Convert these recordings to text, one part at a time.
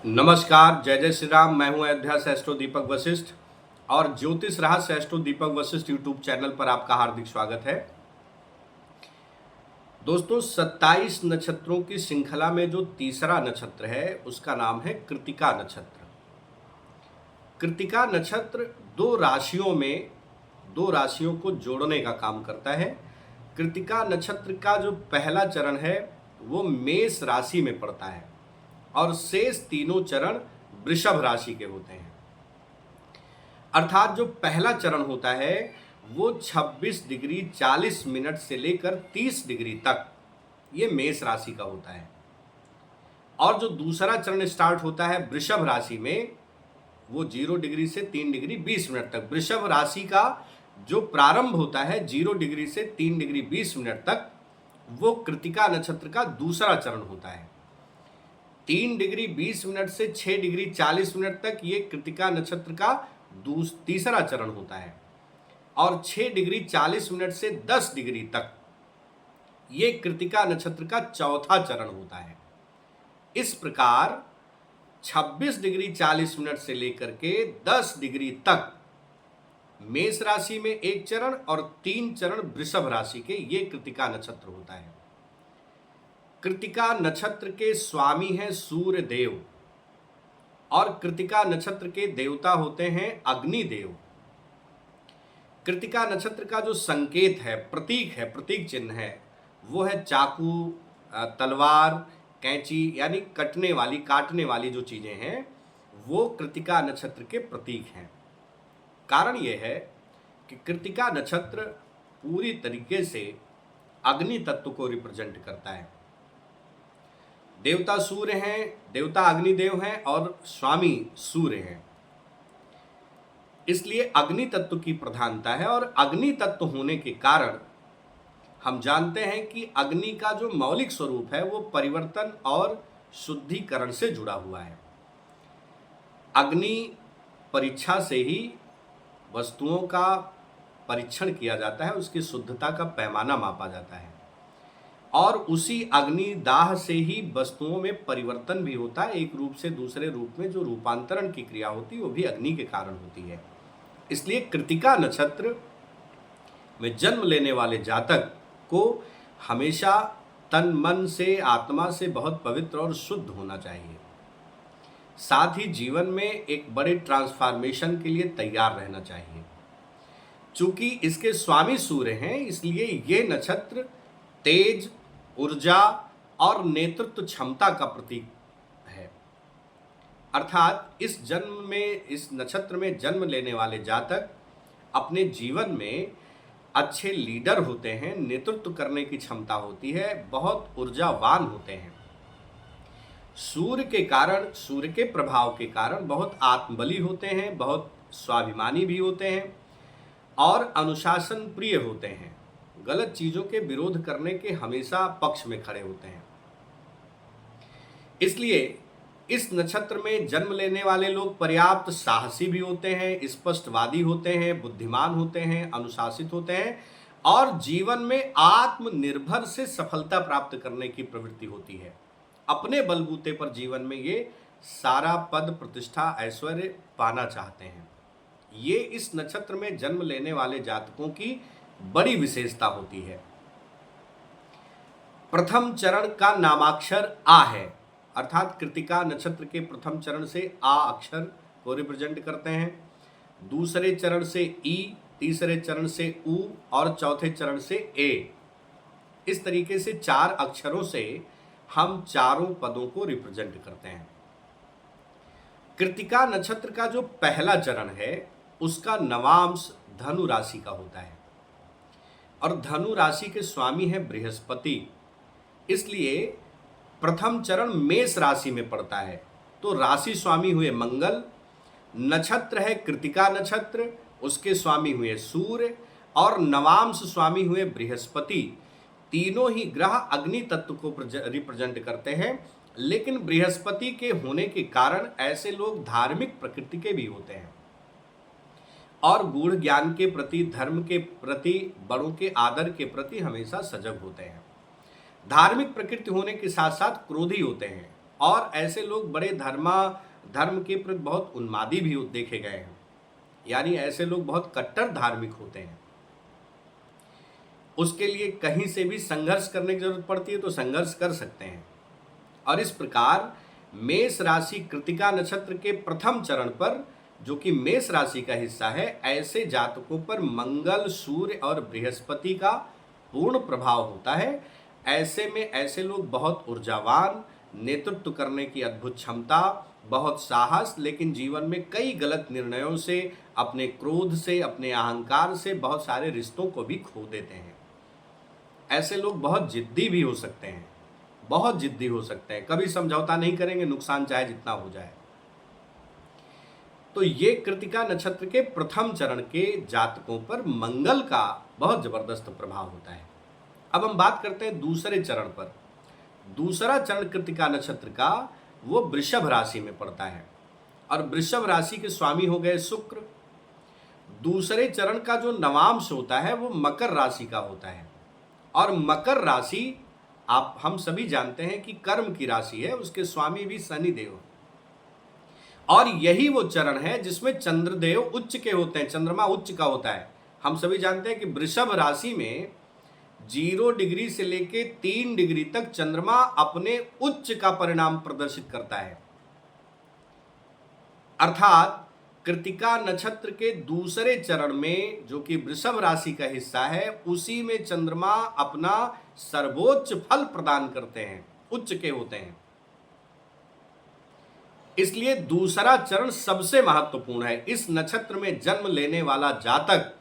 नमस्कार, जय जय श्री राम। मैं हूं अयोध्या से एस्ट्रो दीपक वशिष्ठ और ज्योतिष रहस्य एस्ट्रो दीपक वशिष्ठ यूट्यूब चैनल पर आपका हार्दिक स्वागत है। दोस्तों, 27 नक्षत्रों की श्रृंखला में जो तीसरा नक्षत्र है उसका नाम है कृत्तिका नक्षत्र। कृत्तिका नक्षत्र दो राशियों को जोड़ने का काम करता है। कृत्तिका नक्षत्र का जो पहला चरण है वो मेष राशि में पड़ता है और शेष तीनों चरण वृषभ राशि के होते हैं। अर्थात जो पहला चरण होता है वो 26 डिग्री 40 मिनट से लेकर 30 डिग्री तक ये मेष राशि का होता है और जो दूसरा चरण स्टार्ट होता है वृषभ राशि में वो 0 डिग्री से 3 डिग्री 20 मिनट तक। वृषभ राशि का जो प्रारंभ होता है 0 डिग्री से 3 डिग्री 20 मिनट तक वो कृत्तिका नक्षत्र का दूसरा चरण होता है। 3 डिग्री 20 मिनट से 6 डिग्री 40 मिनट तक ये कृत्तिका नक्षत्र का तीसरा चरण होता है और 6 डिग्री 40 मिनट से 10 डिग्री तक ये कृत्तिका नक्षत्र का चौथा चरण होता है। इस प्रकार 26 डिग्री 40 मिनट से लेकर के 10 डिग्री तक मेष राशि में एक चरण और 3 चरण वृषभ राशि के ये कृत्तिका नक्षत्र होता है। कृत्तिका नक्षत्र के स्वामी हैं सूर्य देव और कृत्तिका नक्षत्र के देवता होते हैं अग्निदेव। कृत्तिका नक्षत्र का जो संकेत है, प्रतीक चिन्ह है, वो है चाकू, तलवार, कैंची, यानी काटने वाली जो चीजें हैं वो कृत्तिका नक्षत्र के प्रतीक हैं। कारण यह है कि कृत्तिका नक्षत्र पूरी तरीके से अग्नि तत्व को रिप्रेजेंट करता है। देवता सूर्य हैं, देवता अग्निदेव हैं और स्वामी सूर्य हैं, इसलिए अग्नि तत्व की प्रधानता है। और अग्नि तत्व होने के कारण हम जानते हैं कि अग्नि का जो मौलिक स्वरूप है वो परिवर्तन और शुद्धिकरण से जुड़ा हुआ है। अग्नि परीक्षा से ही वस्तुओं का परीक्षण किया जाता है, उसकी शुद्धता का पैमाना मापा जाता है और उसी अग्नि दाह से ही वस्तुओं में परिवर्तन भी होता है। एक रूप से दूसरे रूप में जो रूपांतरण की क्रिया होती है वो भी अग्नि के कारण होती है। इसलिए कृत्तिका नक्षत्र में जन्म लेने वाले जातक को हमेशा तन मन से, आत्मा से बहुत पवित्र और शुद्ध होना चाहिए। साथ ही जीवन में एक बड़े ट्रांसफॉर्मेशन के लिए तैयार रहना चाहिए। चूंकि इसके स्वामी सूर्य हैं इसलिए ये नक्षत्र तेज, ऊर्जा और नेतृत्व क्षमता का प्रतीक है। अर्थात इस नक्षत्र में जन्म लेने वाले जातक अपने जीवन में अच्छे लीडर होते हैं, नेतृत्व करने की क्षमता होती है, बहुत ऊर्जावान होते हैं। सूर्य के प्रभाव के कारण बहुत आत्मबली होते हैं, बहुत स्वाभिमानी भी होते हैं और अनुशासन प्रिय होते हैं। गलत चीजों के विरोध करने के हमेशा पक्ष में खड़े होते हैं। इसलिए इस नक्षत्र में जन्म लेने वाले लोग पर्याप्त साहसी भी होते हैं, स्पष्टवादी होते हैं, बुद्धिमान होते हैं, अनुशासित होते हैं और जीवन में आत्मनिर्भर से सफलता प्राप्त करने की प्रवृत्ति होती है। अपने बलबूते पर जीवन में ये सारा पद, प्रतिष्ठा, ऐश्वर्य पाना चाहते हैं। ये इस नक्षत्र में जन्म लेने वाले जातकों की बड़ी विशेषता होती है। प्रथम चरण का नामाक्षर आ है, अर्थात कृत्तिका नक्षत्र के प्रथम चरण से आ अक्षर को रिप्रेजेंट करते हैं, दूसरे चरण से ई, तीसरे चरण से उ और चौथे चरण से ए। इस तरीके से 4 अक्षरों से हम चारों पदों को रिप्रेजेंट करते हैं। कृत्तिका नक्षत्र का जो पहला चरण है उसका नवांश धनु राशि का होता है और धनु राशि के स्वामी है बृहस्पति, इसलिए प्रथम चरण मेष राशि में पड़ता है। तो राशि स्वामी हुए मंगल, नक्षत्र है कृत्तिका नक्षत्र, उसके स्वामी हुए सूर्य और नवांश स्वामी हुए बृहस्पति। तीनों ही ग्रह अग्नि तत्व को रिप्रेजेंट करते हैं, लेकिन बृहस्पति के होने के कारण ऐसे लोग धार्मिक प्रकृति के भी होते हैं और गूढ़ ज्ञान के प्रति, धर्म के प्रति, बड़ों के आदर के प्रति हमेशा सजग होते हैं। धार्मिक प्रकृति होने के साथ साथ क्रोधी होते हैं और ऐसे लोग बड़े धर्म के प्रति बहुत उन्मादी भी देखे गए हैं। यानी ऐसे लोग बहुत कट्टर धार्मिक होते हैं। उसके लिए कहीं से भी संघर्ष करने की जरूरत पड़ती है तो संघर्ष कर सकते हैं। और इस प्रकार मेष राशि कृतिका नक्षत्र के प्रथम चरण पर, जो कि मेष राशि का हिस्सा है, ऐसे जातकों पर मंगल, सूर्य और बृहस्पति का पूर्ण प्रभाव होता है। ऐसे में ऐसे लोग बहुत ऊर्जावान, नेतृत्व करने की अद्भुत क्षमता, बहुत साहस, लेकिन जीवन में कई गलत निर्णयों से, अपने क्रोध से, अपने अहंकार से बहुत सारे रिश्तों को भी खो देते हैं। ऐसे लोग बहुत जिद्दी भी हो सकते हैं, बहुत जिद्दी हो सकते हैं, कभी समझौता नहीं करेंगे, नुकसान चाहे जितना हो जाए। तो ये कृतिका नक्षत्र के प्रथम चरण के जातकों पर मंगल का बहुत जबरदस्त प्रभाव होता है। अब हम बात करते हैं दूसरे चरण पर। दूसरा चरण कृतिका नक्षत्र का वो वृषभ राशि में पड़ता है और वृषभ राशि के स्वामी हो गए शुक्र। दूसरे चरण का जो नवांश होता है वो मकर राशि का होता है और मकर राशि हम सभी जानते हैं कि कर्म की राशि है, उसके स्वामी भी शनिदेव। और यही वो चरण है जिसमें चंद्रदेव उच्च के होते हैं, चंद्रमा उच्च का होता है। हम सभी जानते हैं कि वृषभ राशि में 0 डिग्री से लेके 3 डिग्री तक चंद्रमा अपने उच्च का परिणाम प्रदर्शित करता है। अर्थात कृतिका नक्षत्र के दूसरे चरण में, जो कि वृषभ राशि का हिस्सा है, उसी में चंद्रमा अपना सर्वोच्च फल प्रदान करते हैं, उच्च के होते हैं। इसलिए दूसरा चरण सबसे महत्वपूर्ण है। इस नक्षत्र में जन्म लेने वाला जातक,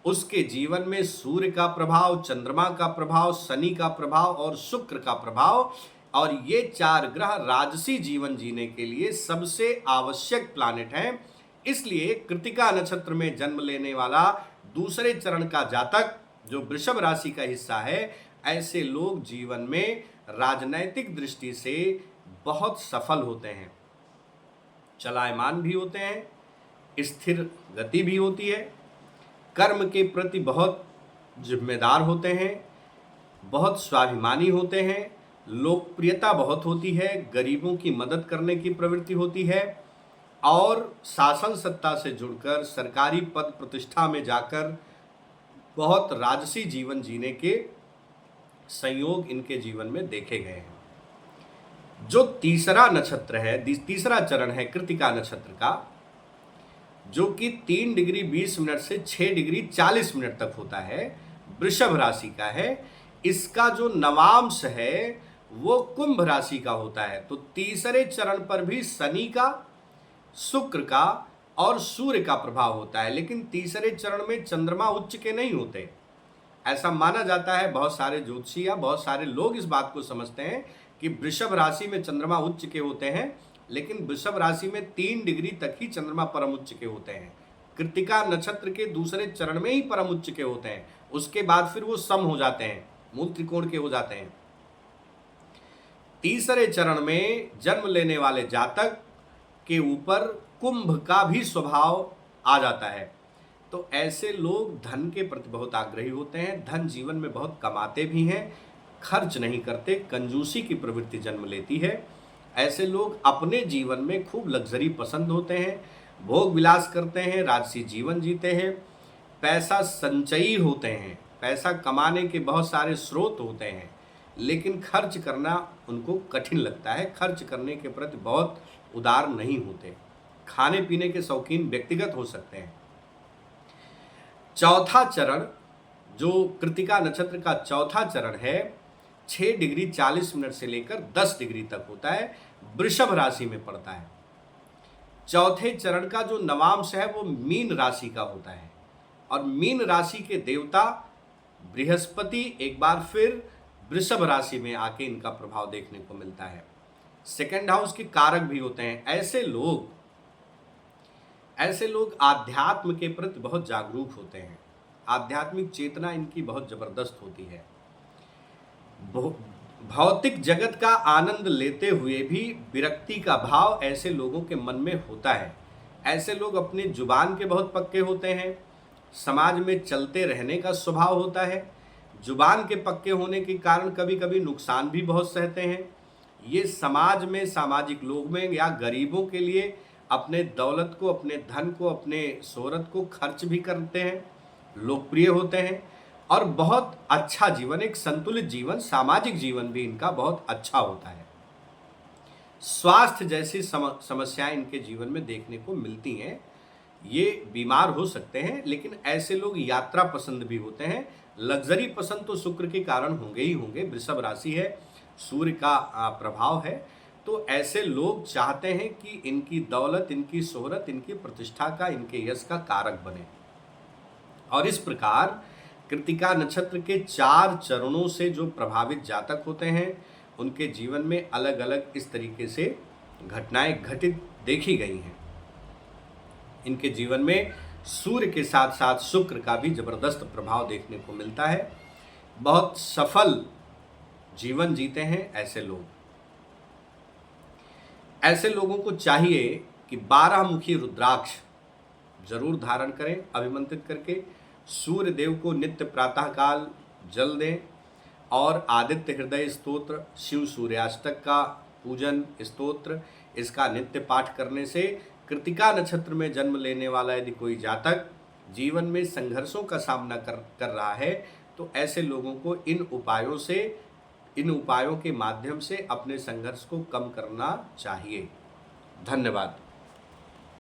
उसके जीवन में सूर्य का प्रभाव, चंद्रमा का प्रभाव, शनि का प्रभाव और शुक्र का प्रभाव, और ये 4 ग्रह राजसी जीवन जीने के लिए सबसे आवश्यक प्लैनेट हैं। इसलिए कृतिका नक्षत्र में जन्म लेने वाला दूसरे चरण का जातक, जो वृषभ राशि का हिस्सा है, ऐसे लोग जीवन में राजनैतिक दृष्टि से बहुत सफल होते हैं, चलायमान भी होते हैं, स्थिर गति भी होती है, कर्म के प्रति बहुत जिम्मेदार होते हैं, बहुत स्वाभिमानी होते हैं, लोकप्रियता बहुत होती है, गरीबों की मदद करने की प्रवृत्ति होती है और शासन सत्ता से जुड़कर सरकारी पद प्रतिष्ठा में जाकर बहुत राजसी जीवन जीने के संयोग इनके जीवन में देखे गए हैं। जो तीसरा नक्षत्र है, तीसरा चरण है कृतिका नक्षत्र का, जो कि 3 डिग्री 20 मिनट से 6 डिग्री 40 मिनट तक होता है, वृषभ राशि का है। इसका जो नवांश है वो कुंभ राशि का होता है। तो तीसरे चरण पर भी शनि का, शुक्र का और सूर्य का प्रभाव होता है, लेकिन तीसरे चरण में चंद्रमा उच्च के नहीं होते, ऐसा माना जाता है। बहुत सारे ज्योतिषी या बहुत सारे लोग इस बात को समझते हैं कि वृषभ राशि में चंद्रमा उच्च के होते हैं, लेकिन वृषभ राशि में 3 डिग्री तक ही चंद्रमा परम उच्च के होते हैं। कृतिका नक्षत्र के दूसरे चरण में ही परम उच्च के होते हैं, उसके बाद फिर वो सम हो जाते हैं, मूल त्रिकोण के हो जाते हैं। तीसरे चरण में जन्म लेने वाले जातक के ऊपर कुंभ का भी स्वभाव आ जाता है। तो ऐसे लोग धन के प्रति बहुत आग्रही होते हैं, धन जीवन में बहुत कमाते भी हैं, खर्च नहीं करते, कंजूसी की प्रवृत्ति जन्म लेती है। ऐसे लोग अपने जीवन में खूब लग्जरी पसंद होते हैं, भोग विलास करते हैं, राजसी जीवन जीते हैं, पैसा संचयी होते हैं, पैसा कमाने के बहुत सारे स्रोत होते हैं, लेकिन खर्च करना उनको कठिन लगता है, खर्च करने के प्रति बहुत उदार नहीं होते, खाने पीने के शौकीन व्यक्तिगत हो सकते हैं। चौथा चरण, जो कृतिका नक्षत्र का चौथा चरण है, 6 डिग्री 40 मिनट से लेकर 10 डिग्री तक होता है, वृषभ राशि में पड़ता है। चौथे चरण का जो नवांश है वो मीन राशि का होता है और मीन राशि के देवता बृहस्पति एक बार फिर वृषभ राशि में आके इनका प्रभाव देखने को मिलता है। सेकंड हाउस के कारक भी होते हैं। ऐसे लोग आध्यात्म के प्रति बहुत जागरूक होते हैं, आध्यात्मिक चेतना इनकी बहुत जबरदस्त होती है। भौतिक जगत का आनंद लेते हुए भी विरक्ति का भाव ऐसे लोगों के मन में होता है। ऐसे लोग अपनी जुबान के बहुत पक्के होते हैं, समाज में चलते रहने का स्वभाव होता है। जुबान के पक्के होने के कारण कभी कभी नुकसान भी बहुत सहते हैं, ये समाज में, सामाजिक लोग में या गरीबों के लिए अपने दौलत को, अपने धन को, अपने शोहरत को खर्च भी करते हैं, लोकप्रिय होते हैं और बहुत अच्छा जीवन, एक संतुलित जीवन, सामाजिक जीवन भी इनका बहुत अच्छा होता है। स्वास्थ्य जैसी समस्याएं इनके जीवन में देखने को मिलती हैं। ये बीमार हो सकते हैं, लेकिन ऐसे लोग यात्रा पसंद भी होते हैं। लग्जरी पसंद तो शुक्र के कारण होंगे ही होंगे, वृषभ राशि है, सूर्य का प्रभाव है, तो ऐसे लोग चाहते हैं कि इनकी दौलत, इनकी शोहरत, इनकी प्रतिष्ठा का, इनके यश का कारक बने। और इस प्रकार कृतिका नक्षत्र के 4 चरणों से जो प्रभावित जातक होते हैं, उनके जीवन में अलग अलग इस तरीके से घटनाएं घटित देखी गई हैं। इनके जीवन में सूर्य के साथ साथ शुक्र का भी जबरदस्त प्रभाव देखने को मिलता है। बहुत सफल जीवन जीते हैं ऐसे लोग। ऐसे लोगों को चाहिए कि 12 मुखी रुद्राक्ष जरूर धारण करें, अभिमंत्रित करके सूर्य देव को नित्य प्रातःकाल जल दें और आदित्य हृदय स्तोत्र, शिव सूर्याष्टक का पूजन स्तोत्र, इसका नित्य पाठ करने से कृतिका नक्षत्र में जन्म लेने वाला यदि कोई जातक जीवन में संघर्षों का सामना कर रहा है, तो ऐसे लोगों को इन उपायों के माध्यम से अपने संघर्ष को कम करना चाहिए। धन्यवाद।